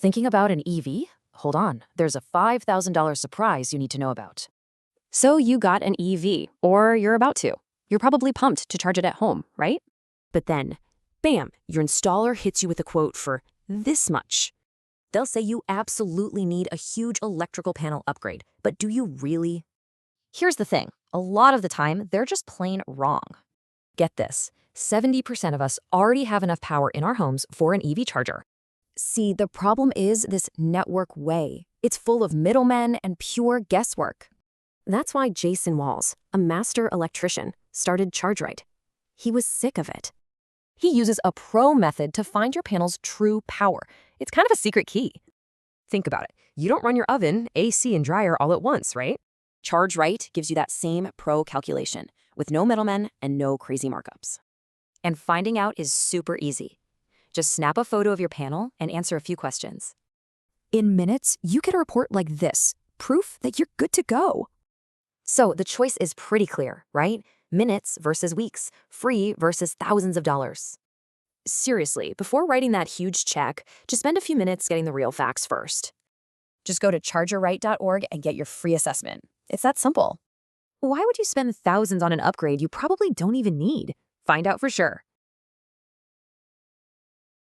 Thinking about an EV? Hold on, there's a $5,000 surprise you need to know about. So you got an EV, or you're about to. You're probably pumped to charge it at home, right? But then, bam, your installer hits you with a quote for this much. They'll say you absolutely need a huge electrical panel upgrade, but do you really? Here's the thing, a lot of the time, they're just plain wrong. Get this, 70% of us already have enough power in our homes for an EV charger. See, the problem is this network way. It's full of middlemen and pure guesswork. That's why Jason Walls, a master electrician, started ChargeRight. He was sick of it. He uses a pro method to find your panel's true power. It's kind of a secret key. Think about it. You don't run your oven, AC, and dryer all at once, right? ChargeRight gives you that same pro calculation with no middlemen and no crazy markups. And finding out is super easy. Just snap a photo of your panel and answer a few questions. In minutes, you get a report like this, proof that you're good to go. So the choice is pretty clear, right? Minutes versus weeks, free versus thousands of dollars. Seriously, before writing that huge check, just spend a few minutes getting the real facts first. Just go to chargerright.org and get your free assessment. It's that simple. Why would you spend thousands on an upgrade you probably don't even need? Find out for sure.